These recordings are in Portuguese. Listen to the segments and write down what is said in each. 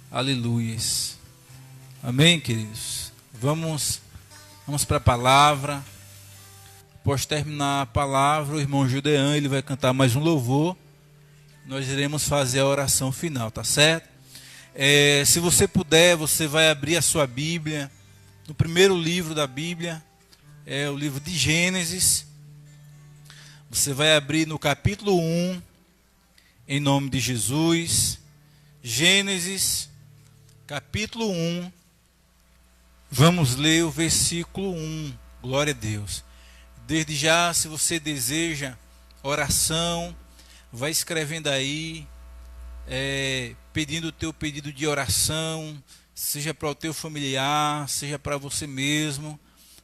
Aleluias. Amém, queridos? Vamos para a palavra. Após terminar a palavra, o irmão Judean, ele vai cantar mais um louvor. Nós iremos fazer a oração final, tá certo? Se você puder, você vai abrir a sua Bíblia, no primeiro livro da Bíblia, o livro de Gênesis. Você vai abrir no capítulo 1, em nome de Jesus. Gênesis, capítulo 1. Vamos ler o versículo 1. Glória a Deus. Desde já, se você deseja oração, vai escrevendo aí, pedindo o teu pedido de oração, seja para o teu familiar, seja para você mesmo,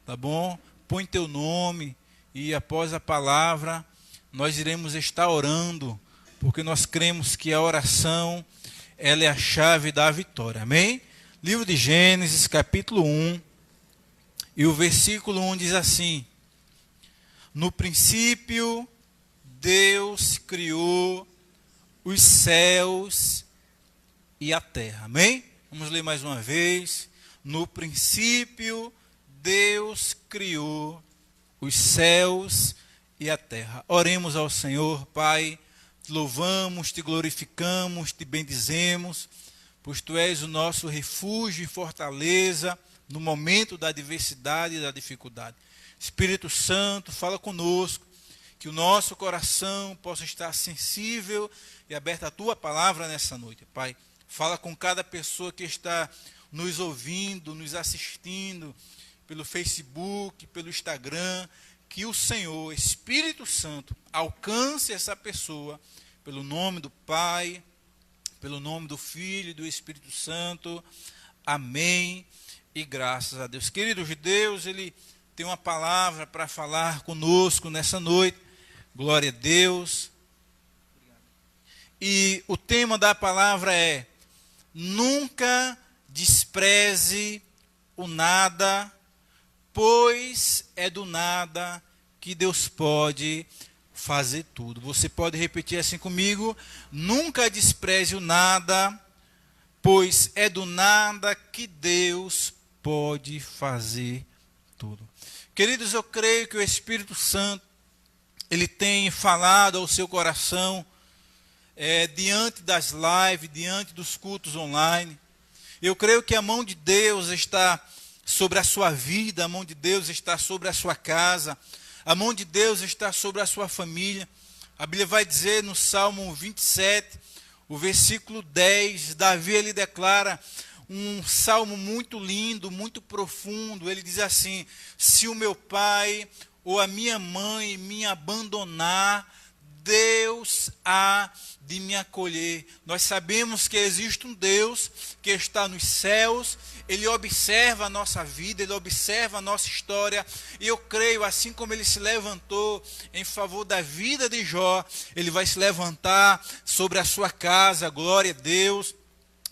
tá bom? Põe teu nome e após a palavra nós iremos estar orando, porque nós cremos que a oração, ela é a chave da vitória, amém? Livro de Gênesis, capítulo 1, e o versículo 1 diz assim: no princípio, Deus criou os céus e a terra. Amém? Vamos ler mais uma vez. No princípio, Deus criou os céus e a terra. Oremos ao Senhor. Pai, te louvamos, te glorificamos, te bendizemos, pois tu és o nosso refúgio e fortaleza no momento da adversidade e da dificuldade. Espírito Santo, fala conosco, que o nosso coração possa estar sensível e aberto à tua palavra nessa noite. Pai, fala com cada pessoa que está nos ouvindo, nos assistindo pelo Facebook, pelo Instagram, que o Senhor, Espírito Santo, alcance essa pessoa pelo nome do Pai, pelo nome do Filho e do Espírito Santo. Amém e graças a Deus. Queridos de Deus, Ele tem uma palavra para falar conosco nessa noite. Glória a Deus. E o tema da palavra é: nunca despreze o nada, pois é do nada que Deus pode fazer tudo. Você pode repetir assim comigo: nunca despreze o nada, pois é do nada que Deus pode fazer tudo. Queridos, eu creio que o Espírito Santo, ele tem falado ao seu coração, diante das lives, diante dos cultos online. Eu creio que a mão de Deus está sobre a sua vida, a mão de Deus está sobre a sua casa, a mão de Deus está sobre a sua família. A Bíblia vai dizer no Salmo 27, o versículo 10, Davi ele declara um salmo muito lindo, muito profundo. Ele diz assim: se o meu pai ou a minha mãe me abandonar, Deus há de me acolher. Nós sabemos que existe um Deus que está nos céus, Ele observa a nossa vida, Ele observa a nossa história, e eu creio, assim como Ele se levantou em favor da vida de Jó, Ele vai se levantar sobre a sua casa, glória a Deus.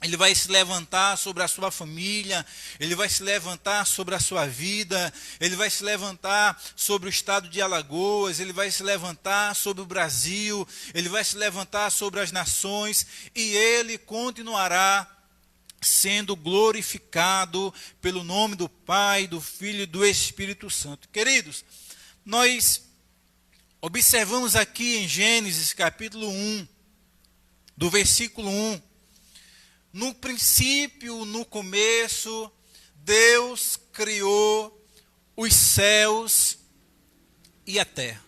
Ele vai se levantar sobre a sua família, Ele vai se levantar sobre a sua vida, Ele vai se levantar sobre o estado de Alagoas, Ele vai se levantar sobre o Brasil, Ele vai se levantar sobre as nações, e Ele continuará sendo glorificado pelo nome do Pai, do Filho e do Espírito Santo. Queridos, nós observamos aqui em Gênesis capítulo 1, do versículo 1, no princípio, no começo, Deus criou os céus e a terra.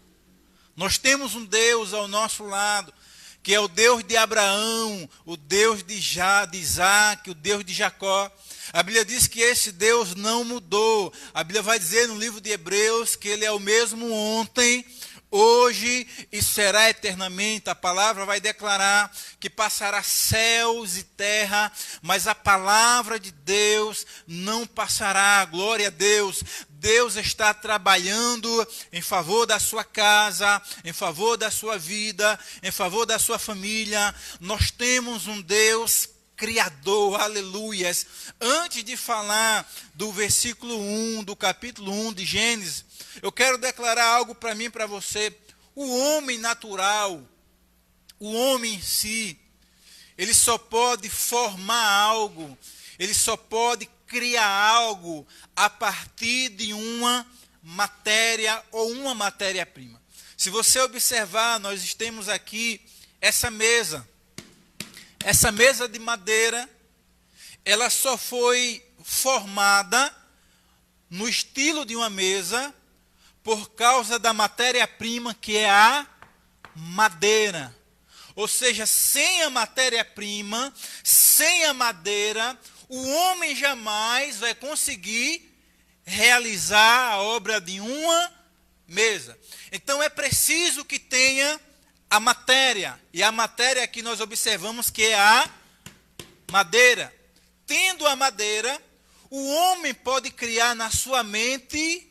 Nós temos um Deus ao nosso lado, que é o Deus de Abraão, o Deus de Isaac, o Deus de Jacó. A Bíblia diz que esse Deus não mudou. A Bíblia vai dizer no livro de Hebreus que Ele é o mesmo ontem, hoje e será eternamente. A palavra vai declarar que passará céus e terra, mas a palavra de Deus não passará. Glória a Deus. Deus está trabalhando em favor da sua casa, em favor da sua vida, em favor da sua família. Nós temos um Deus Criador, aleluias. Antes de falar do versículo 1, do capítulo 1 de Gênesis, eu quero declarar algo para mim e para você. O homem natural, o homem em si, ele só pode formar algo, ele só pode criar algo a partir de uma matéria ou uma matéria-prima. Se você observar, nós temos aqui essa mesa de madeira, ela só foi formada no estilo de uma mesa por causa da matéria-prima que é a madeira. Ou seja, sem a matéria-prima, sem a madeira, o homem jamais vai conseguir realizar a obra de uma mesa. Então é preciso que tenha a matéria. E a matéria que nós observamos que é a madeira. Tendo a madeira, o homem pode criar na sua mente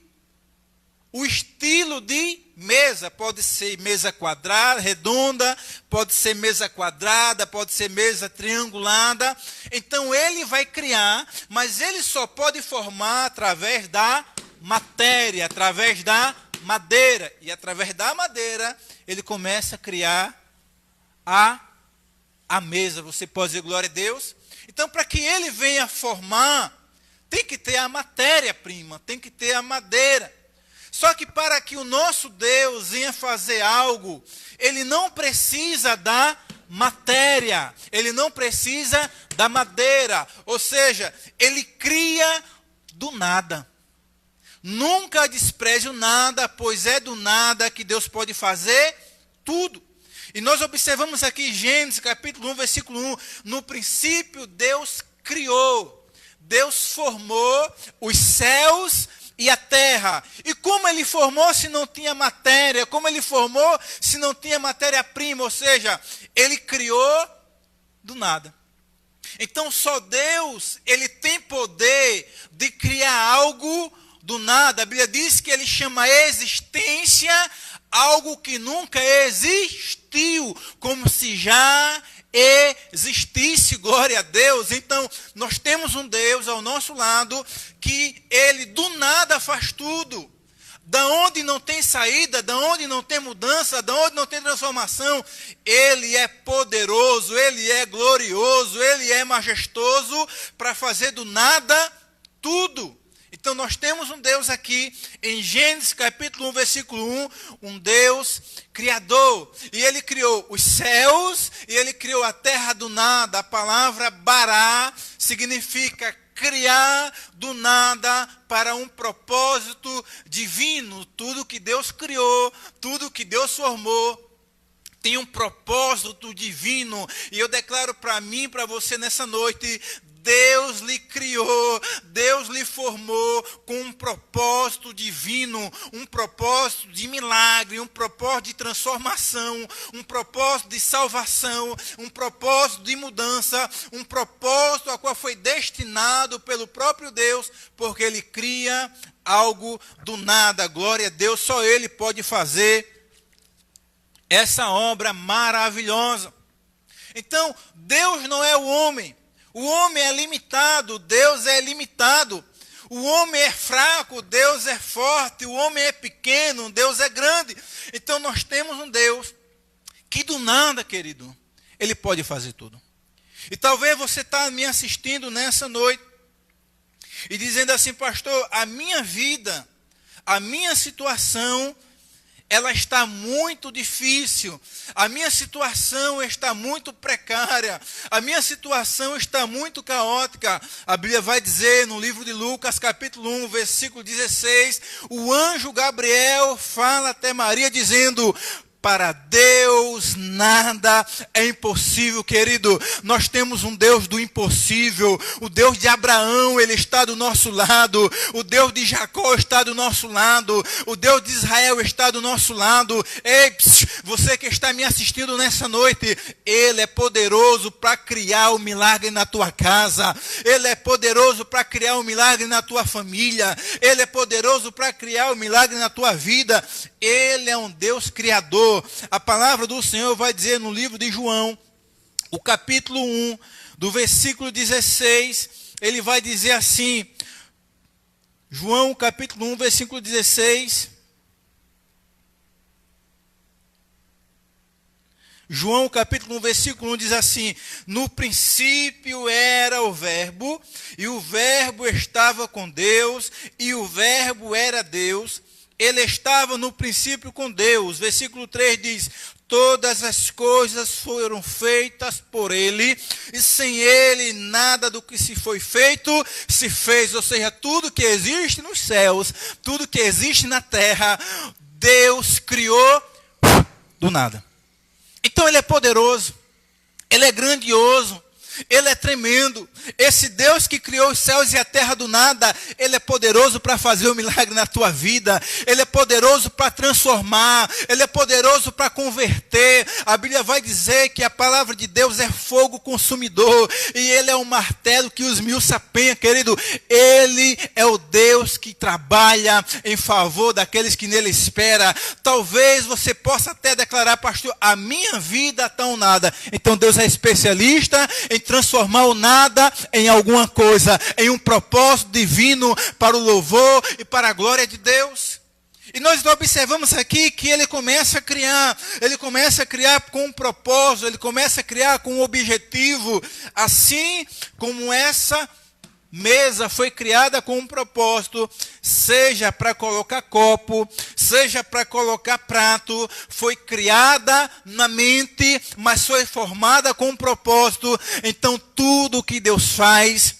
o estilo de mesa. Pode ser mesa quadrada, redonda, pode ser mesa quadrada, pode ser mesa triangulada. Então ele vai criar, mas ele só pode formar através da matéria, através da madeira. E através da madeira ele começa a criar a mesa. Você pode dizer glória a Deus? Então, para que ele venha formar, tem que ter a matéria-prima, tem que ter a madeira. Só que para que o nosso Deus venha fazer algo, ele não precisa da matéria, ele não precisa da madeira. Ou seja, ele cria do nada. Nunca despreze o nada, pois é do nada que Deus pode fazer tudo. E nós observamos aqui Gênesis capítulo 1, versículo 1. No princípio Deus criou, Deus formou os céus e a terra. E como ele formou se não tinha matéria? Como ele formou se não tinha matéria-prima? Ou seja, ele criou do nada. Então só Deus, ele tem poder de criar algo do nada. A Bíblia diz que ele chama a existência algo que nunca existiu, como se já existisse, glória a Deus. Então, nós temos um Deus ao nosso lado, que ele do nada faz tudo. Da onde não tem saída, da onde não tem mudança, da onde não tem transformação, ele é poderoso, ele é glorioso, ele é majestoso para fazer do nada tudo. Então nós temos um Deus aqui, em Gênesis capítulo 1, versículo 1, um Deus criador. E ele criou os céus, e ele criou a terra do nada. A palavra bará significa criar do nada para um propósito divino. Tudo que Deus criou, tudo que Deus formou, tem um propósito divino. E eu declaro para mim e para você nessa noite, Deus lhe criou, Deus lhe formou com um propósito divino, um propósito de milagre, um propósito de transformação, um propósito de salvação, um propósito de mudança, um propósito a qual foi destinado pelo próprio Deus, porque ele cria algo do nada. Glória a Deus, só ele pode fazer essa obra maravilhosa. Então, Deus não é o homem. O homem é limitado, Deus é limitado. O homem é fraco, Deus é forte. O homem é pequeno, Deus é grande. Então nós temos um Deus que do nada, querido, ele pode fazer tudo. E talvez você está me assistindo nessa noite e dizendo assim, pastor, a minha vida, a minha situação, ela está muito difícil, a minha situação está muito precária, a minha situação está muito caótica. A Bíblia vai dizer no livro de Lucas, capítulo 1, versículo 16, o anjo Gabriel fala até Maria dizendo, para Deus nada é impossível, querido. Nós temos um Deus do impossível. O Deus de Abraão, ele está do nosso lado. O Deus de Jacó está do nosso lado. O Deus de Israel está do nosso lado. Ei, você que está me assistindo nessa noite, ele é poderoso para criar o milagre na tua casa. Ele é poderoso para criar o milagre na tua família. Ele é poderoso para criar o milagre na tua vida. Ele é um Deus criador. A palavra do Senhor vai dizer no livro de João, o capítulo 1, do versículo 16, ele vai dizer assim, João capítulo 1, versículo 16, João capítulo 1, versículo 1 diz assim: no princípio era o verbo, e o verbo estava com Deus, e o verbo era Deus. Ele estava no princípio com Deus. Versículo 3 diz: todas as coisas foram feitas por ele, e sem ele nada do que se foi feito se fez. Ou seja, tudo que existe nos céus, tudo que existe na terra, Deus criou do nada. Então ele é poderoso, ele é grandioso, ele é tremendo. Esse Deus que criou os céus e a terra do nada, ele é poderoso para fazer um milagre na tua vida. Ele é poderoso para transformar, ele é poderoso para converter. A Bíblia vai dizer que a palavra de Deus é fogo consumidor, e ele é um martelo que os mil sapenha, querido. Ele é o Deus que trabalha em favor daqueles que nele esperam. Talvez você possa até declarar: pastor, a minha vida está um nada. Então Deus é especialista em transformar o nada em alguma coisa, em um propósito divino para o louvor e para a glória de Deus. E nós observamos aqui que ele começa a criar com um propósito, ele começa a criar com um objetivo, assim como essa mesa foi criada com um propósito, seja para colocar copo, seja para colocar prato, foi criada na mente, mas foi formada com um propósito. Então tudo que Deus faz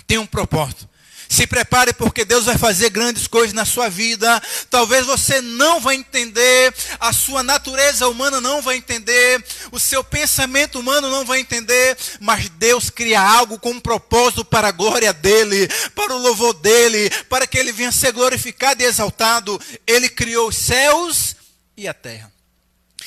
tem um propósito. Se prepare, porque Deus vai fazer grandes coisas na sua vida. Talvez você não vai entender, a sua natureza humana não vai entender, o seu pensamento humano não vai entender, mas Deus cria algo com um propósito para a glória dele, para o louvor dele, para que ele venha ser glorificado e exaltado. Ele criou os céus e a terra.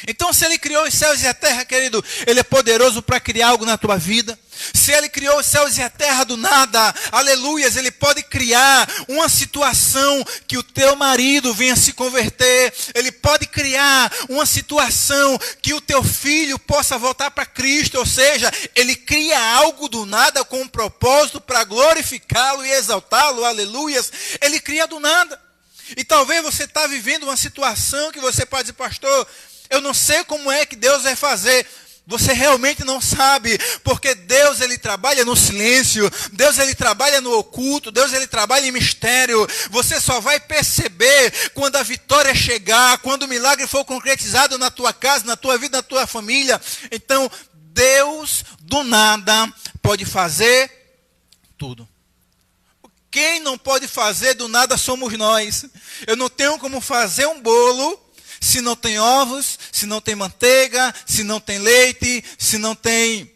Então, se ele criou os céus e a terra, querido, ele é poderoso para criar algo na tua vida. Se ele criou os céus e a terra do nada, aleluias, ele pode criar uma situação que o teu marido venha se converter. Ele pode criar uma situação que o teu filho possa voltar para Cristo. Ou seja, ele cria algo do nada com um propósito para glorificá-lo e exaltá-lo, aleluias. Ele cria do nada. E talvez você está vivendo uma situação que você pode dizer: pastor, eu não sei como é que Deus vai fazer. Você realmente não sabe, porque Deus ele trabalha no silêncio, Deus ele trabalha no oculto, Deus ele trabalha em mistério. Você só vai perceber quando a vitória chegar, quando o milagre for concretizado na tua casa, na tua vida, na tua família. Então, Deus do nada pode fazer tudo. Quem não pode fazer do nada somos nós. Eu não tenho como fazer um bolo se não tem ovos, se não tem manteiga, se não tem leite, se não tem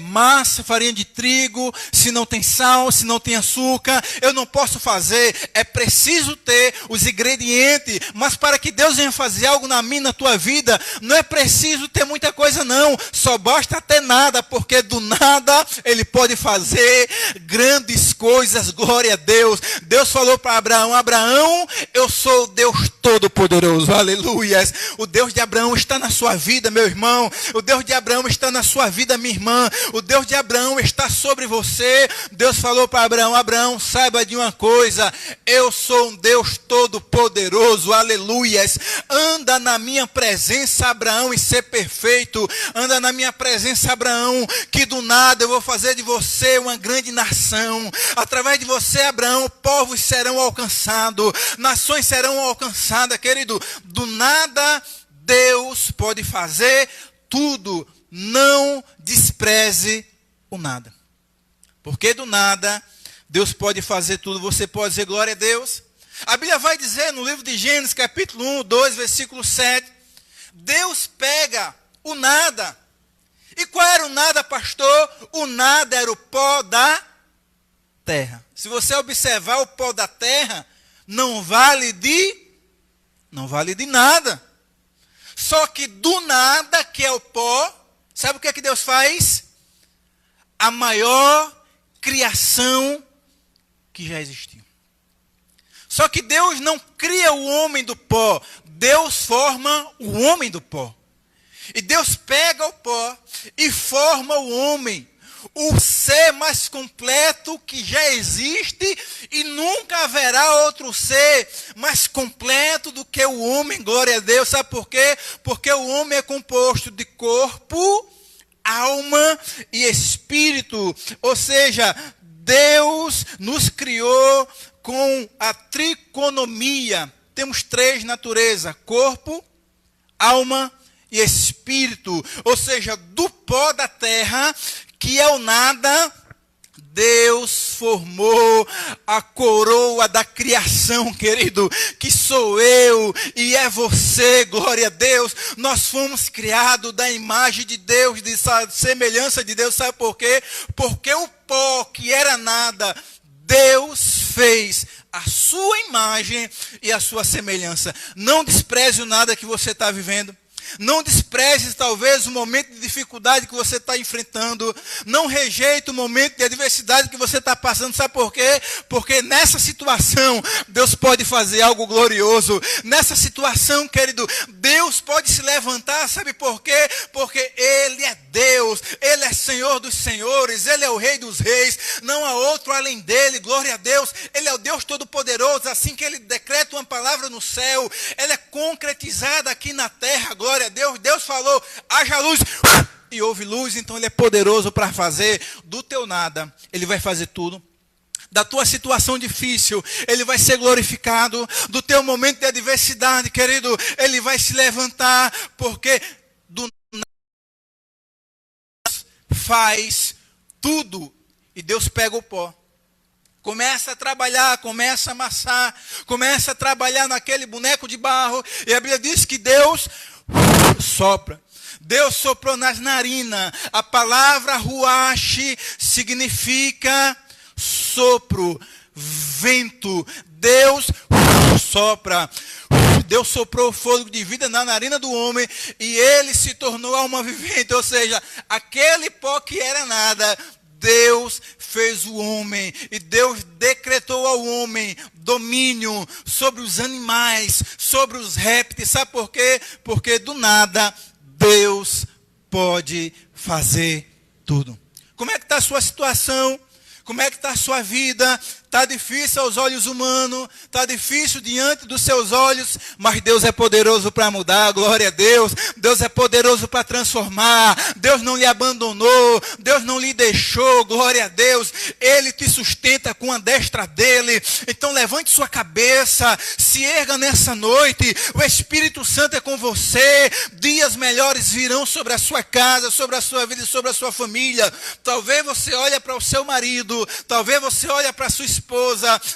massa, farinha de trigo, se não tem sal, se não tem açúcar. Eu não posso fazer. É preciso ter os ingredientes. Mas para que Deus venha fazer algo na minha, na tua vida, não é preciso ter muita coisa não. Só basta ter nada, porque do nada ele pode fazer grandes coisas. Glória a Deus. Deus falou para Abraão: Abraão, eu sou o Deus Todo-Poderoso. Aleluias. O Deus de Abraão está na sua vida, meu irmão. O Deus de Abraão está na sua vida, minha irmã. O Deus de Abraão está sobre você. Deus falou para Abraão: Abraão, saiba de uma coisa, eu sou um Deus todo-poderoso, aleluias. Anda na minha presença, Abraão, e ser perfeito. Anda na minha presença, Abraão, que do nada eu vou fazer de você uma grande nação. Através de você, Abraão, povos serão alcançados, nações serão alcançadas, querido. Do nada Deus pode fazer tudo. Não despreze o nada. Porque do nada, Deus pode fazer tudo. Você pode dizer glória a Deus. A Bíblia vai dizer no livro de Gênesis, capítulo 1, 2, versículo 7. Deus pega o nada. E qual era o nada, pastor? O nada era o pó da terra. Se você observar, o pó da terra não vale de nada. Só que do nada, que é o pó, sabe o que é que Deus faz? A maior criação que já existiu. Só que Deus não cria o homem do pó. Deus forma o homem do pó. E Deus pega o pó e forma o homem. o ser mais completo que já existe e nunca haverá outro ser mais completo do que o homem, glória a Deus. Sabe por quê? Porque o homem é composto de corpo, alma e espírito. Ou seja, Deus nos criou com a tricotomia. Temos três naturezas: corpo, alma e espírito. Ou seja, do pó da terra, que é o nada, Deus formou a coroa da criação, querido, que sou eu e é você, glória a Deus. Nós fomos criados da imagem de Deus, de semelhança de Deus. Sabe por quê? Porque o pó que era nada, Deus fez a sua imagem e a sua semelhança. Não despreze o nada que você está vivendo. Não despreze talvez o momento de dificuldade que você está enfrentando. Não rejeite o momento de adversidade que você está passando. Sabe por quê? Porque nessa situação Deus pode fazer algo glorioso. Nessa situação, querido, Deus pode se levantar. Sabe por quê? Porque Ele é Deus. Ele é Senhor dos senhores. Ele é o Rei dos reis. Não há outro além dele. Glória a Deus. Ele é o Deus Todo-Poderoso. Assim que Ele decreta uma palavra no céu, ela é concretizada aqui na terra. Glória a Deus. Deus falou, haja luz, e houve luz. Então Ele é poderoso para fazer do teu nada. Ele vai fazer tudo. Da tua situação difícil, Ele vai ser glorificado. Do teu momento de adversidade, querido, Ele vai se levantar. Porque do nada faz tudo. E Deus pega o pó, começa a trabalhar, começa a amassar, começa a trabalhar naquele boneco de barro. E a Bíblia diz que Deus sopra. Deus soprou nas narinas. A palavra ruach significa sopro, vento. Deus sopra. Deus soprou o fôlego de vida na narina do homem e ele se tornou alma vivente. Ou seja, aquele pó que era nada, Deus fez o homem, e Deus decretou ao homem domínio sobre os animais, sobre os répteis. Sabe por quê? Porque do nada Deus pode fazer tudo. Como é que está a sua situação? Como é que está a sua vida? Está difícil aos olhos humanos, está difícil diante dos seus olhos, mas Deus é poderoso para mudar, glória a Deus. Deus é poderoso para transformar. Deus não lhe abandonou, Deus não lhe deixou, glória a Deus. Ele te sustenta com a destra dele. Então levante sua cabeça, se erga nessa noite. O Espírito Santo é com você. Dias melhores virão sobre a sua casa, sobre a sua vida e sobre a sua família. Talvez você olhe para o seu marido, talvez você olhe para a sua esposa,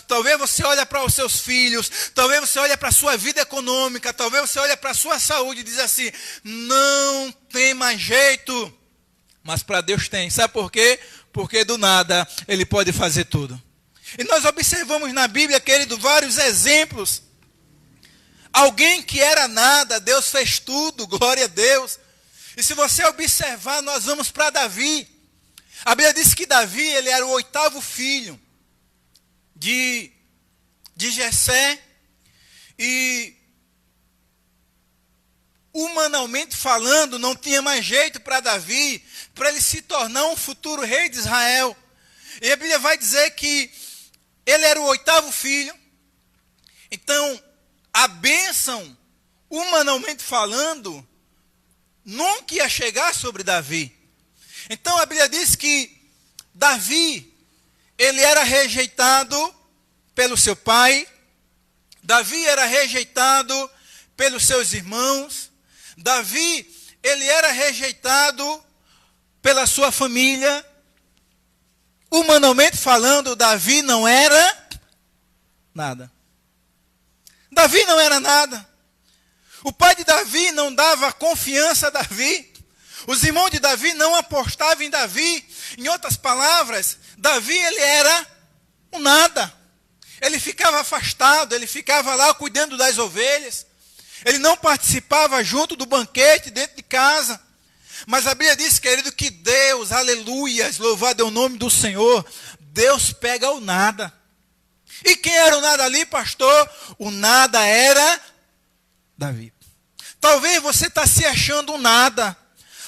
talvez você olhe para os seus filhos, talvez você olhe para a sua vida econômica, talvez você olhe para a sua saúde e diz assim, não tem mais jeito. Mas para Deus tem. Sabe por quê? Porque do nada Ele pode fazer tudo. E nós observamos na Bíblia, querido, vários exemplos. Alguém que era nada, Deus fez tudo, glória a Deus. E se você observar, nós vamos para Davi. A Bíblia diz que Davi, ele era o 8º filho de Jessé, e humanamente falando, não tinha mais jeito para Davi, para ele se tornar um futuro rei de Israel. E a Bíblia vai dizer que ele era o 8º filho, então a bênção, humanamente falando, nunca ia chegar sobre Davi. Então a Bíblia diz que Davi, ele era rejeitado pelo seu pai, Davi era rejeitado pelos seus irmãos, Davi, ele era rejeitado pela sua família. Humanamente falando, Davi não era nada. Davi não era nada. O pai de Davi não dava confiança a Davi. Os irmãos de Davi não apostavam em Davi. Em outras palavras, Davi, ele era um nada. Ele ficava afastado, ele ficava lá cuidando das ovelhas. Ele não participava junto do banquete dentro de casa. Mas a Bíblia diz, querido, que Deus, aleluias, louvado é o nome do Senhor, Deus pega o nada. E quem era o nada ali, pastor? O nada era Davi. Talvez você está se achando um nada.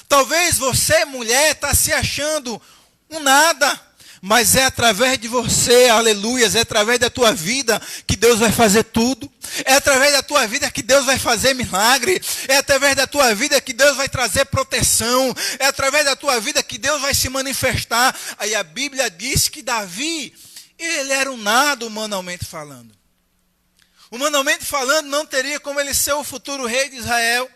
Talvez você, mulher, está se achando um nada. Mas é através de você, aleluias, é através da tua vida que Deus vai fazer tudo. É através da tua vida que Deus vai fazer milagre. É através da tua vida que Deus vai trazer proteção. É através da tua vida que Deus vai se manifestar. Aí a Bíblia diz que Davi, ele era um nada humanamente falando. Humanamente falando, não teria como ele ser o futuro rei de Israel.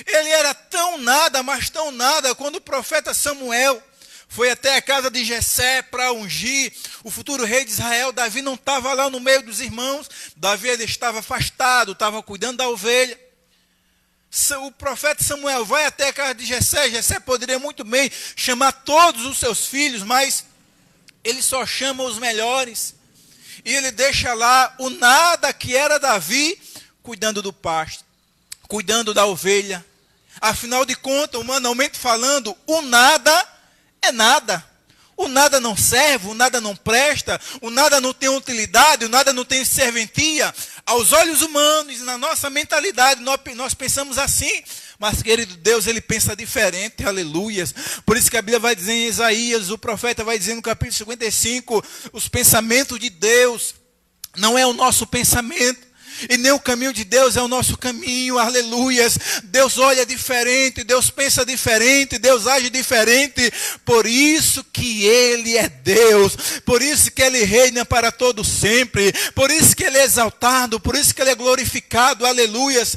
Ele era tão nada, mas tão nada, quando o profeta Samuel foi até a casa de Jessé para ungir o futuro rei de Israel. Davi não estava lá no meio dos irmãos. Davi ele estava afastado, estava cuidando da ovelha. O profeta Samuel vai até a casa de Jessé. Jessé poderia muito bem chamar todos os seus filhos, mas ele só chama os melhores. E ele deixa lá o nada que era Davi, cuidando do pasto, cuidando da ovelha. Afinal de contas, humanamente falando, o nada é nada. O nada não serve, o nada não presta, o nada não tem utilidade, o nada não tem serventia. Aos olhos humanos, na nossa mentalidade, nós pensamos assim. Mas, querido, Deus, ele pensa diferente, aleluias. Por isso que a Bíblia vai dizer em Isaías, o profeta vai dizer no capítulo 55, os pensamentos de Deus não é o nosso pensamento. E nem o caminho de Deus é o nosso caminho, aleluias. Deus olha diferente, Deus pensa diferente, Deus age diferente. Por isso que Ele é Deus, por isso que Ele reina para todo sempre, por isso que Ele é exaltado, por isso que Ele é glorificado, aleluias.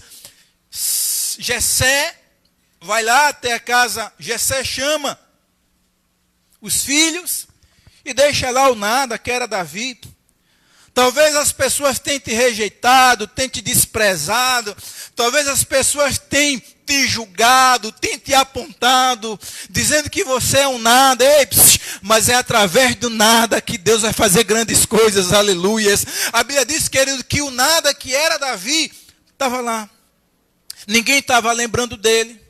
Jessé vai lá até a casa, Jessé chama os filhos e deixa lá o nada, que era Davi. Talvez as pessoas tenham te rejeitado, tenham te desprezado. Talvez as pessoas tenham te julgado, tenham te apontado, dizendo que você é um nada. Ei, mas é através do nada que Deus vai fazer grandes coisas, aleluias. A Bíblia diz, querido, que o nada que era Davi estava lá. Ninguém estava lembrando dele.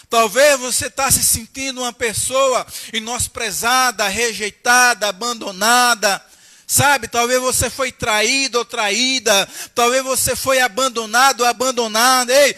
Talvez você está se sentindo uma pessoa menosprezada, rejeitada, abandonada. Sabe, talvez você foi traído ou traída, talvez você foi abandonado ou abandonada. Ei,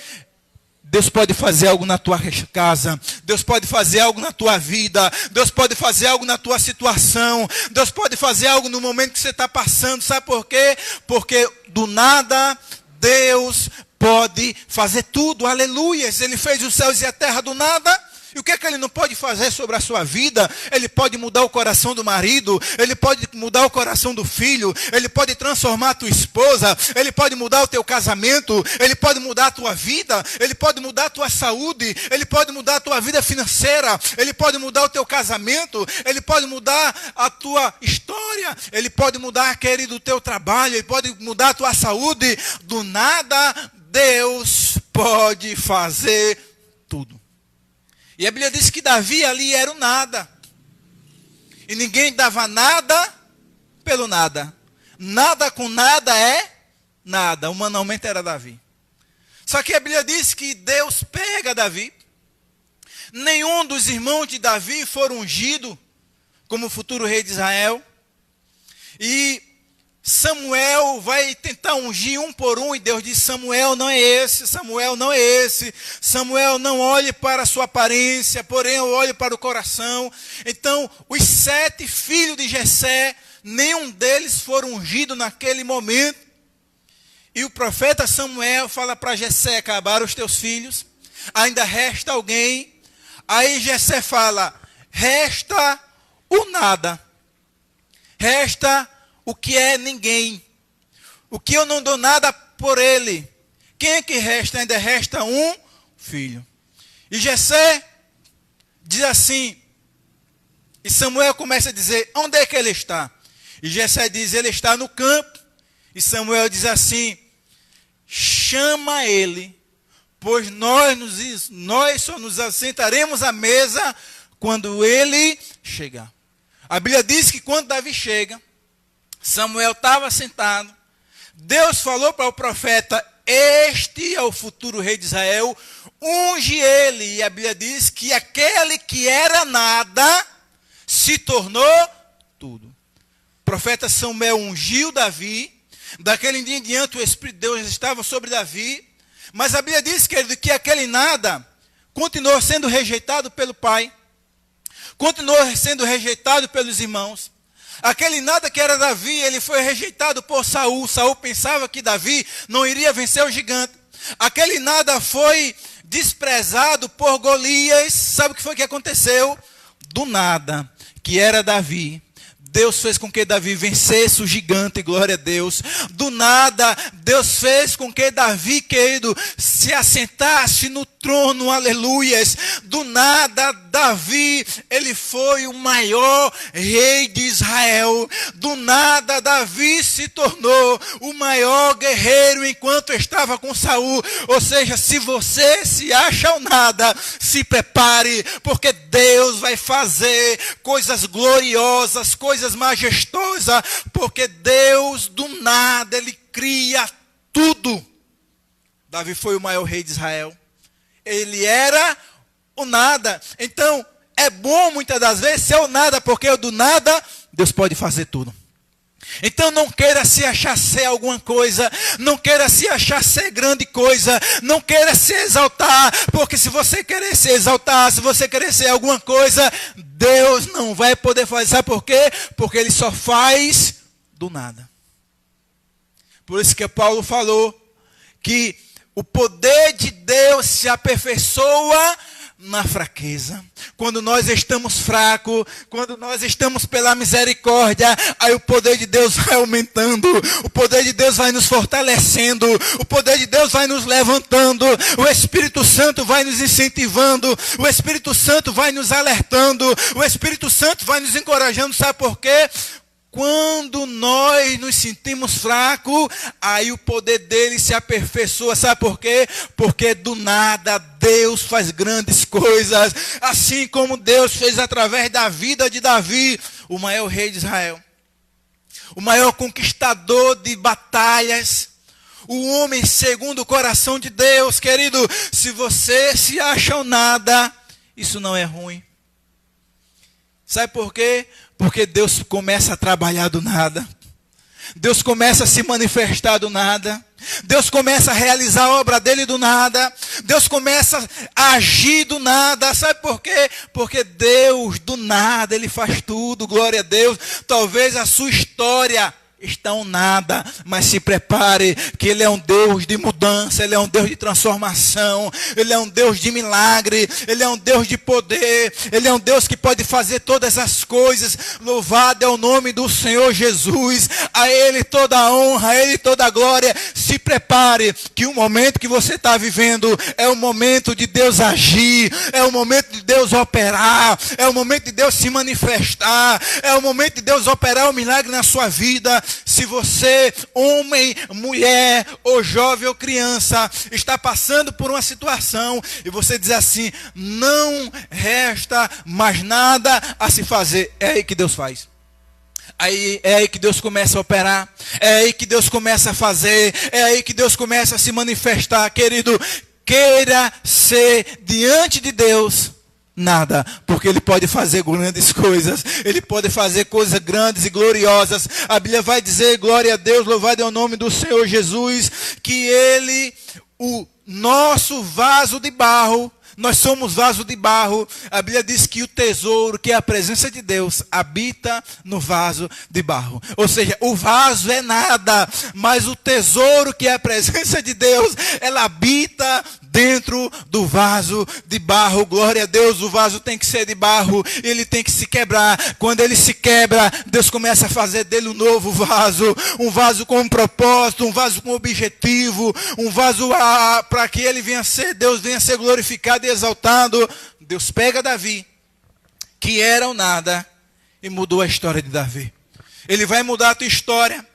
Deus pode fazer algo na tua casa, Deus pode fazer algo na tua vida, Deus pode fazer algo na tua situação, Deus pode fazer algo no momento que você está passando. Sabe por quê? Porque do nada Deus pode fazer tudo, aleluias. Ele fez os céus e a terra do nada. E o que é que ele não pode fazer sobre a sua vida? Ele pode mudar o coração do marido, ele pode mudar o coração do filho, ele pode transformar a tua esposa, ele pode mudar o teu casamento, ele pode mudar a tua vida, ele pode mudar a tua saúde, ele pode mudar a tua vida financeira, ele pode mudar o teu casamento, ele pode mudar a tua história, ele pode mudar, querido, o teu trabalho, ele pode mudar a tua saúde. Do nada, Deus pode fazer tudo. E a Bíblia diz que Davi ali era o nada. E ninguém dava nada pelo nada. Nada com nada é nada. Humanamente era Davi. Só que a Bíblia diz que Deus pega Davi. Nenhum dos irmãos de Davi foram ungidos como futuro rei de Israel. E Samuel vai tentar ungir um por um, e Deus diz: Samuel não é esse, Samuel não é esse. Samuel, não olhe para a sua aparência, porém eu olho para o coração. Então, os 7 filhos de Jessé, nenhum deles foram ungidos naquele momento. E o profeta Samuel fala para Jessé: acabaram os teus filhos, ainda resta alguém. Aí Jessé fala: resta o nada, resta o que é ninguém, o que eu não dou nada por ele. Quem é que resta? Ainda resta um filho. E Jessé diz assim, e Samuel começa a dizer: onde é que ele está? E Jessé diz: ele está no campo. E Samuel diz assim: chama ele, pois nós só nos assentaremos à mesa quando ele chegar. A Bíblia diz que quando Davi chega, Samuel estava sentado, Deus falou para o profeta: este é o futuro rei de Israel, unge ele. E a Bíblia diz que aquele que era nada se tornou tudo. O profeta Samuel ungiu Davi, daquele dia em diante o Espírito de Deus estava sobre Davi, mas a Bíblia diz, querido, que aquele nada continuou sendo rejeitado pelo pai, continuou sendo rejeitado pelos irmãos. Aquele nada que era Davi, ele foi rejeitado por Saul. Saul pensava que Davi não iria vencer o gigante. Aquele nada foi desprezado por Golias. Sabe o que foi que aconteceu? Do nada, que era Davi, Deus fez com que Davi vencesse o gigante, glória a Deus. Do nada, Deus fez com que Davi, querido, se assentasse no trono, aleluias. Do nada, Davi, ele foi o maior rei de Israel. Do nada, Davi se tornou o maior guerreiro enquanto estava com Saul. Ou seja, se você se acha o nada, se prepare, porque Deus vai fazer coisas gloriosas, coisas majestosa, porque Deus do nada, ele cria tudo. Davi foi o maior rei de Israel. Ele era o nada. Então, é bom muitas das vezes ser o nada, porque o do nada, Deus pode fazer tudo. Então não queira se achar ser alguma coisa, não queira se achar ser grande coisa, não queira se exaltar, porque se você querer se exaltar, se você querer ser alguma coisa, Deus não vai poder fazer. Sabe por quê? Porque Ele só faz do nada. Por isso que Paulo falou que o poder de Deus se aperfeiçoa na fraqueza. Quando nós estamos fracos, quando nós estamos pela misericórdia, aí o poder de Deus vai aumentando, o poder de Deus vai nos fortalecendo, o poder de Deus vai nos levantando, o Espírito Santo vai nos incentivando, o Espírito Santo vai nos alertando, o Espírito Santo vai nos encorajando. Sabe por quê? Quando nós nos sentimos fracos, aí o poder dele se aperfeiçoa. Sabe por quê? Porque do nada Deus faz grandes coisas. Assim como Deus fez através da vida de Davi, o maior rei de Israel. O maior conquistador de batalhas. O homem segundo o coração de Deus. Querido, se você se acha o nada, isso não é ruim. Sabe por quê? Porque Deus começa a trabalhar do nada. Deus começa a se manifestar do nada. Deus começa a realizar a obra dele do nada. Deus começa a agir do nada. Sabe por quê? Porque Deus do nada, Ele faz tudo. Glória a Deus. Talvez a sua história está um nada, mas se prepare, que Ele é um Deus de mudança, Ele é um Deus de transformação, Ele é um Deus de milagre, Ele é um Deus de poder, Ele é um Deus que pode fazer todas as coisas. Louvado é o nome do Senhor Jesus, a Ele toda a honra, a Ele toda a glória. Se prepare, que o momento que você está vivendo é o momento de Deus agir, é o momento de Deus operar, é o momento de Deus se manifestar, é o momento de Deus operar o milagre na sua vida. Se você, homem, mulher, ou jovem ou criança, está passando por uma situação e você diz assim, não resta mais nada a se fazer, é aí que Deus faz. É aí que Deus começa a operar, é aí que Deus começa a fazer, é aí que Deus começa a se manifestar. Querido, queira ser diante de Deus nada, porque Ele pode fazer grandes coisas, Ele pode fazer coisas grandes e gloriosas. A Bíblia vai dizer, glória a Deus, louvado é o nome do Senhor Jesus, que Ele, o nosso vaso de barro, nós somos vaso de barro. A Bíblia diz que o tesouro, que é a presença de Deus, habita no vaso de barro. Ou seja, o vaso é nada, mas o tesouro, que é a presença de Deus, ela habita dentro do vaso de barro. Glória a Deus. O vaso tem que ser de barro, ele tem que se quebrar. Quando ele se quebra, Deus começa a fazer dele um novo vaso, um vaso com um propósito, um vaso com objetivo, um vaso para que ele venha ser, Deus venha ser glorificado e exaltado. Deus pega Davi, que era o nada, e mudou a história de Davi. Ele vai mudar a tua história,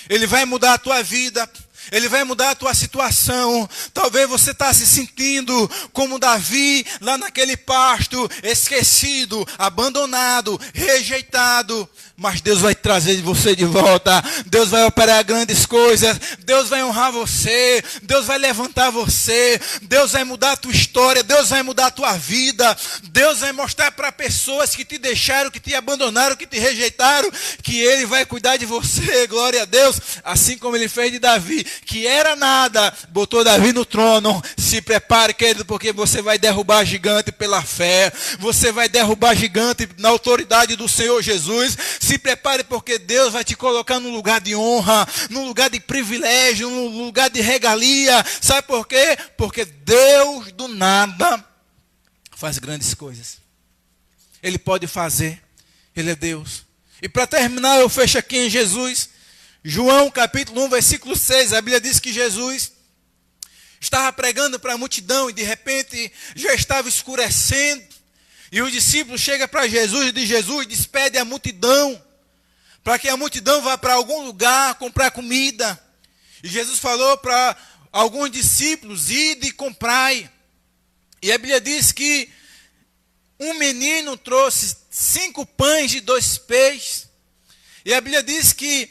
Ele vai mudar a tua vida, Ele vai mudar a tua situação. Talvez você está se sentindo como Davi, lá naquele pasto, esquecido, abandonado, rejeitado. Mas Deus vai trazer você de volta. Deus vai operar grandes coisas. Deus vai honrar você. Deus vai levantar você. Deus vai mudar a tua história. Deus vai mudar a tua vida. Deus vai mostrar para pessoas que te deixaram, que te abandonaram, que te rejeitaram, que Ele vai cuidar de você. Glória a Deus. Assim como Ele fez de Davi. que era nada, botou Davi no trono. Se prepare, querido, porque você vai derrubar gigante pela fé. Você vai derrubar gigante na autoridade do Senhor Jesus. Se prepare, porque Deus vai te colocar num lugar de honra, num lugar de privilégio, num lugar de regalia. Sabe por quê? Porque Deus do nada faz grandes coisas. Ele pode fazer. Ele é Deus. E para terminar, eu fecho aqui em Jesus. João capítulo 1, versículo 6. A Bíblia diz que Jesus estava pregando para a multidão e de repente já estava escurecendo. E os discípulos chegam para Jesus e diz: Jesus, despede a multidão, para que a multidão vá para algum lugar comprar comida. E Jesus falou para alguns discípulos: ide e comprai. E a Bíblia diz que um menino trouxe 5 pães e 2 peixes. E a Bíblia diz que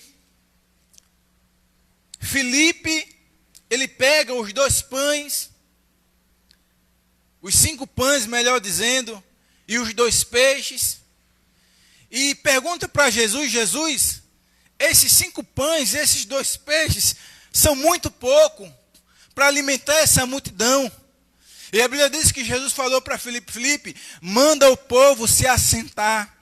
Filipe, ele pega os 2 pães, os 5 pães, melhor dizendo, e os 2 peixes, e pergunta para Jesus: Jesus, esses 5 pães, esses 2 peixes, são muito pouco para alimentar essa multidão. E a Bíblia diz que Jesus falou para Filipe: Filipe, manda o povo se assentar.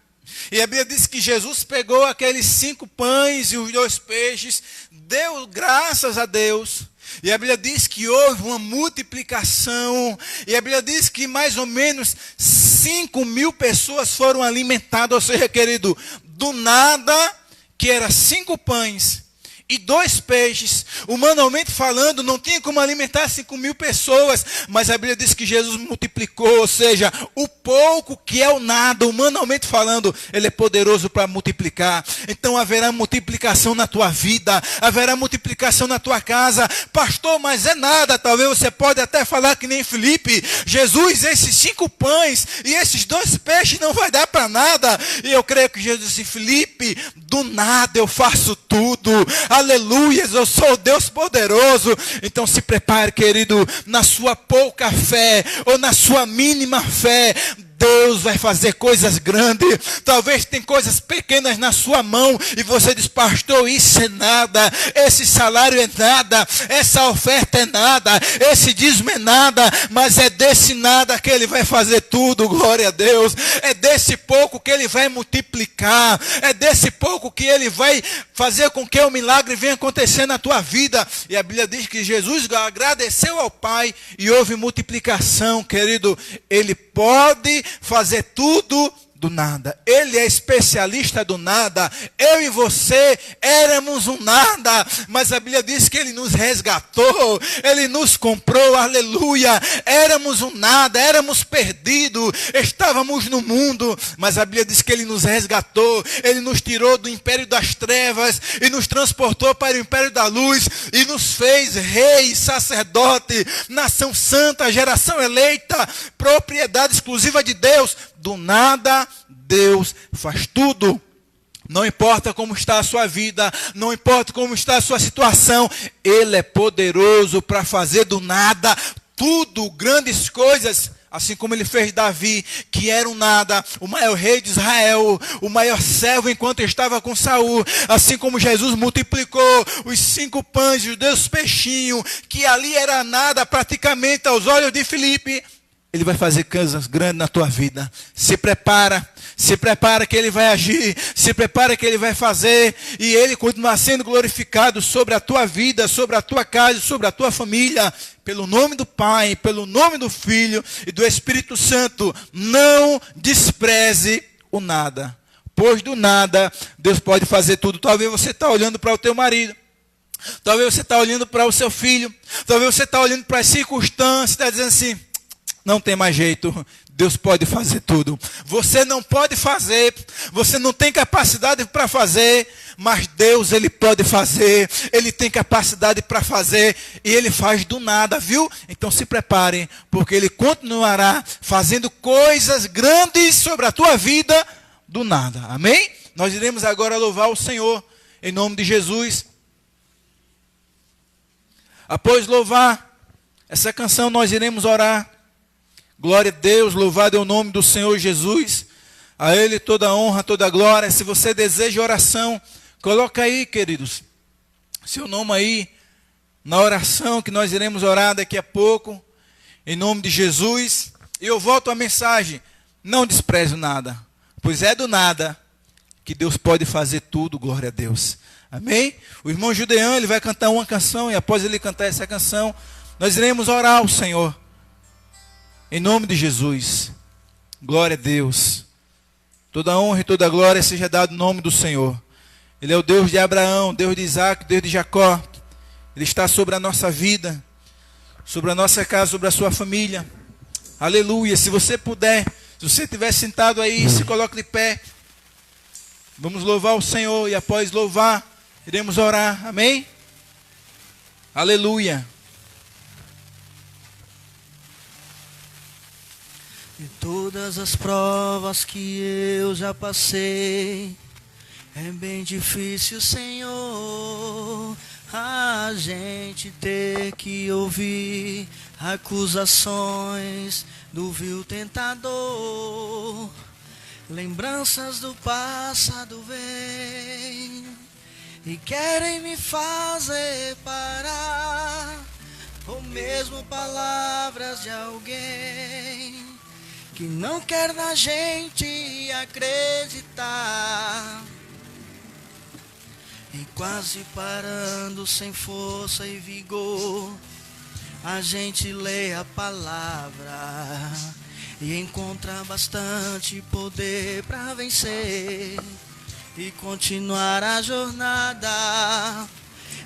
E a Bíblia diz que Jesus pegou aqueles 5 pães e os 2 peixes, deu graças a Deus. E a Bíblia diz que houve uma multiplicação. E a Bíblia diz que mais ou menos 5.000 pessoas foram alimentadas. Ou seja, querido, do nada, que era 5 pães e 2 peixes, humanamente falando, não tinha como alimentar 5.000 pessoas, mas a Bíblia diz que Jesus multiplicou, ou seja, o pouco que é o nada, humanamente falando, ele é poderoso para multiplicar. Então haverá multiplicação na tua vida, haverá multiplicação na tua casa. Pastor, mas é nada. Talvez você pode até falar que nem Filipe: Jesus, esses 5 pães e esses 2 peixes não vai dar para nada. E eu creio que Jesus disse: Filipe, do nada eu faço tudo. Aleluia, eu sou o Deus poderoso. Então se prepare, querido, na sua pouca fé ou na sua mínima fé, Deus vai fazer coisas grandes. Talvez tem coisas pequenas na sua mão e você diz: pastor, isso é nada, esse salário é nada, essa oferta é nada, esse dízimo é nada. Mas é desse nada que ele vai fazer tudo, glória a Deus. É desse pouco que ele vai multiplicar, é desse pouco que ele vai fazer com que o milagre venha acontecer na tua vida. E a Bíblia diz que Jesus agradeceu ao Pai e houve multiplicação, querido. Ele pode fazer tudo do nada. Ele é especialista do nada. Eu e você éramos um nada, mas a Bíblia diz que ele nos resgatou, ele nos comprou, aleluia. Éramos um nada, éramos perdidos, estávamos no mundo, mas a Bíblia diz que ele nos resgatou, ele nos tirou do império das trevas e nos transportou para o império da luz e nos fez rei, sacerdote, nação santa, geração eleita, propriedade exclusiva de Deus. Do nada, Deus faz tudo. Não importa como está a sua vida, não importa como está a sua situação, Ele é poderoso para fazer do nada tudo, grandes coisas. Assim como ele fez Davi, que era um nada, o maior rei de Israel, o maior servo enquanto estava com Saul. Assim como Jesus multiplicou os 5 pães e os 2 peixinhos, que ali era nada praticamente aos olhos de Filipe, Ele vai fazer coisas grandes na tua vida. Se prepara que Ele vai agir, se prepara que Ele vai fazer, e Ele continuar sendo glorificado sobre a tua vida, sobre a tua casa, sobre a tua família, pelo nome do Pai, pelo nome do Filho e do Espírito Santo. Não despreze o nada, pois do nada Deus pode fazer tudo. Talvez você está olhando para o teu marido, talvez você está olhando para o seu filho, talvez você está olhando para as circunstâncias, está dizendo assim: não tem mais jeito, Deus pode fazer tudo. Você não pode fazer, você não tem capacidade para fazer, mas Deus, Ele pode fazer, Ele tem capacidade para fazer, e Ele faz do nada, viu? Então se preparem, porque Ele continuará fazendo coisas grandes sobre a tua vida do nada, amém? Nós iremos agora louvar o Senhor, em nome de Jesus. Após louvar essa canção, nós iremos orar. Glória a Deus, louvado é o nome do Senhor Jesus. A Ele toda a honra, toda a glória. Se você deseja oração, coloca aí, queridos, seu nome aí na oração que nós iremos orar daqui a pouco, em nome de Jesus. E eu volto à mensagem: não despreze nada, pois é do nada que Deus pode fazer tudo, glória a Deus. Amém? O irmão Judeão, ele vai cantar uma canção, e após ele cantar essa canção, nós iremos orar ao Senhor, em nome de Jesus. Glória a Deus. Toda honra e toda glória seja dada no nome do Senhor. Ele é o Deus de Abraão, Deus de Isaac, Deus de Jacó. Ele está sobre a nossa vida, sobre a nossa casa, sobre a sua família. Aleluia. Se você puder, se você estiver sentado aí, se coloque de pé. Vamos louvar o Senhor e após louvar, iremos orar. Amém? Aleluia. De todas as provas que eu já passei, é bem difícil, Senhor, a gente ter que ouvir acusações do vil tentador. Lembranças do passado vêm e querem me fazer parar, ou mesmo palavras de alguém que não quer na gente acreditar. E quase parando sem força e vigor, a gente lê a palavra e encontra bastante poder para vencer e continuar a jornada.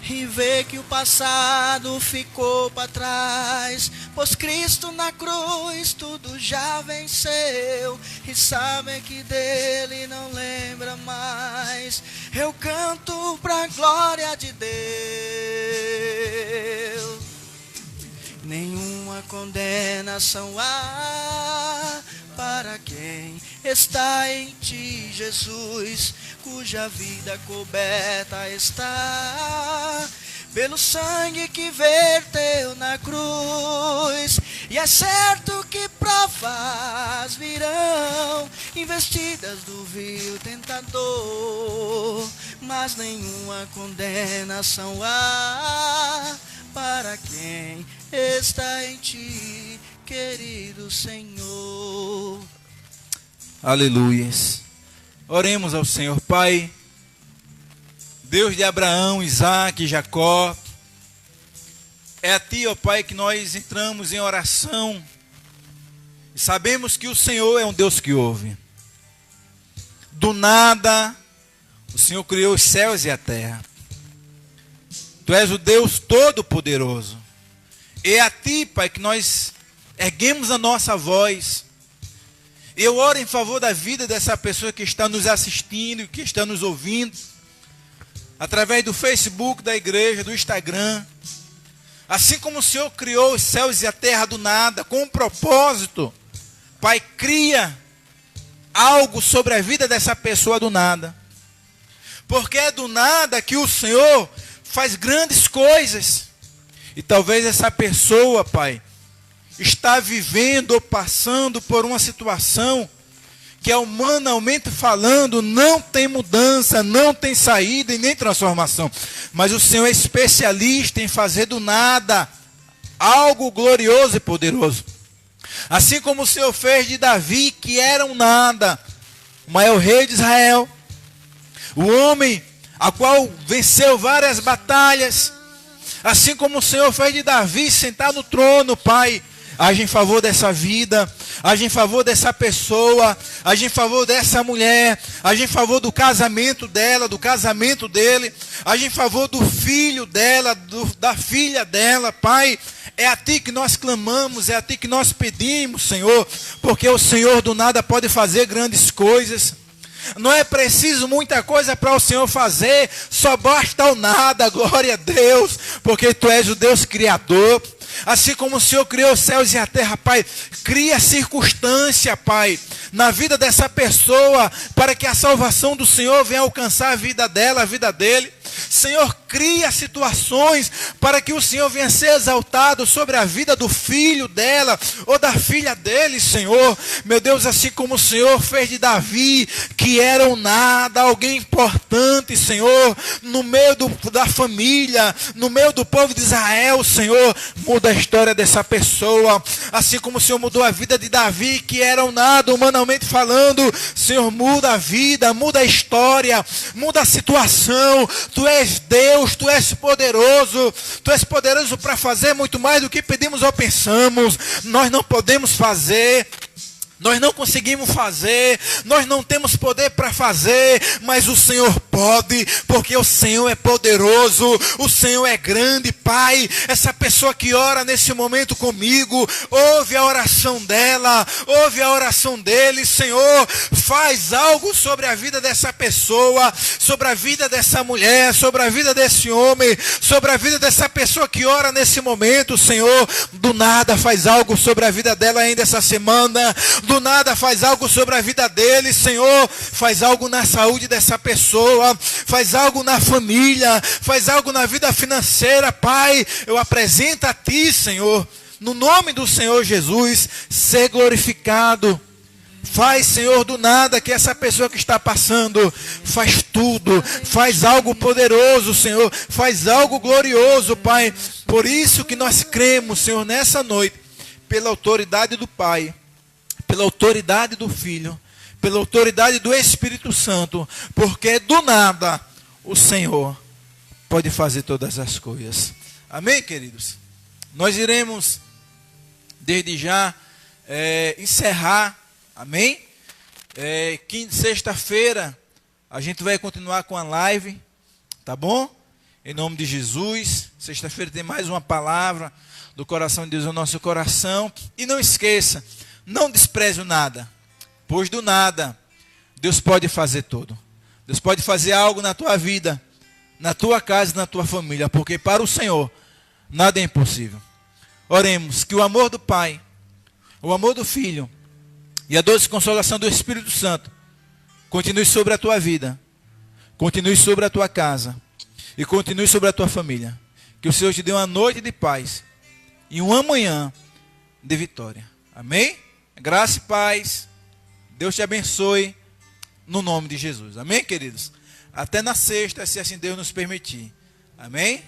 E ver que o passado ficou para trás, pois Cristo na cruz tudo já venceu. E sabe que dele não lembra mais. Eu canto pra glória de Deus. Nenhuma condenação há para quem está em ti, Jesus, cuja vida coberta está pelo sangue que verteu na cruz. E é certo que provas virão, investidas do vil tentador, mas nenhuma condenação há para quem está em ti, querido Senhor. Aleluias. Oremos ao Senhor. Pai, Deus de Abraão, Isaac e Jacó, é a Ti, ó Pai, que nós entramos em oração e sabemos que o Senhor é um Deus que ouve. Do nada, o Senhor criou os céus e a terra. Tu és o Deus Todo-Poderoso. É a Ti, Pai, que nós erguemos a nossa voz. Eu oro em favor da vida dessa pessoa que está nos assistindo, que está nos ouvindo, através do Facebook da igreja, do Instagram. Assim como o Senhor criou os céus e a terra do nada, com um propósito, Pai, cria algo sobre a vida dessa pessoa do nada. Porque é do nada que o Senhor faz grandes coisas. E talvez essa pessoa, Pai, está vivendo ou passando por uma situação que, humanamente falando, não tem mudança, não tem saída e nem transformação. Mas o Senhor é especialista em fazer do nada algo glorioso e poderoso. Assim como o Senhor fez de Davi, que era um nada, o maior rei de Israel, o homem a qual venceu várias batalhas. Assim como o Senhor fez de Davi sentar no trono, Pai, age em favor dessa vida, age em favor dessa pessoa, age em favor dessa mulher, age em favor do casamento dela, do casamento dele, age em favor do filho dela, da filha dela, Pai. É a Ti que nós clamamos, é a Ti que nós pedimos, Senhor, porque o Senhor do nada pode fazer grandes coisas. Não é preciso muita coisa para o Senhor fazer, só basta o nada, glória a Deus, porque Tu és o Deus Criador. Assim como o Senhor criou os céus e a terra, Pai, cria circunstância, Pai, na vida dessa pessoa, para que a salvação do Senhor venha alcançar a vida dela, a vida dele. Senhor, cria situações para que o Senhor venha ser exaltado sobre a vida do filho dela ou da filha dele, Senhor. Meu Deus, assim como o Senhor fez de Davi, que era um nada, alguém importante, Senhor, no meio da família, no meio do povo de Israel, Senhor, muda a história dessa pessoa. Assim como o Senhor mudou a vida de Davi, que era um nada, humanamente falando, Senhor, muda a vida, muda a história, muda a situação. Tu és Deus, Tu és poderoso para fazer muito mais do que pedimos ou pensamos. Nós não podemos fazer, nós não conseguimos fazer, nós não temos poder para fazer, mas o Senhor pode, porque o Senhor é poderoso, o Senhor é grande, Pai. Essa pessoa que ora nesse momento comigo, ouve a oração dela, ouve a oração dele, Senhor, faz algo sobre a vida dessa pessoa, sobre a vida dessa mulher, sobre a vida desse homem, sobre a vida dessa pessoa que ora nesse momento, Senhor. Do nada faz algo sobre a vida dela ainda essa semana, do nada faz algo sobre a vida dele, Senhor. Faz algo na saúde dessa pessoa, faz algo na família, faz algo na vida financeira, Pai. Eu apresento a Ti, Senhor, no nome do Senhor Jesus, ser glorificado. Faz, Senhor, do nada que essa pessoa que está passando, faz tudo, faz algo poderoso, Senhor, faz algo glorioso, Pai. Por isso que nós cremos, Senhor, nessa noite, pela autoridade do Pai, pela autoridade do Filho, pela autoridade do Espírito Santo, porque do nada o Senhor pode fazer todas as coisas. Amém, queridos? Nós iremos, desde já, encerrar, amém? Sexta-feira, a gente vai continuar com a live, tá bom? Em nome de Jesus. Sexta-feira tem mais uma palavra do coração de Deus no nosso coração. E não esqueça, não despreze o nada, pois do nada Deus pode fazer tudo. Deus pode fazer algo na tua vida, na tua casa e na tua família, porque para o Senhor nada é impossível. Oremos que o amor do Pai, o amor do Filho e a doce consolação do Espírito Santo continue sobre a tua vida, continue sobre a tua casa e continue sobre a tua família. Que o Senhor te dê uma noite de paz e uma manhã de vitória. Amém? Graça e paz. Deus te abençoe no nome de Jesus. Amém, queridos? Até na sexta, se assim Deus nos permitir. Amém?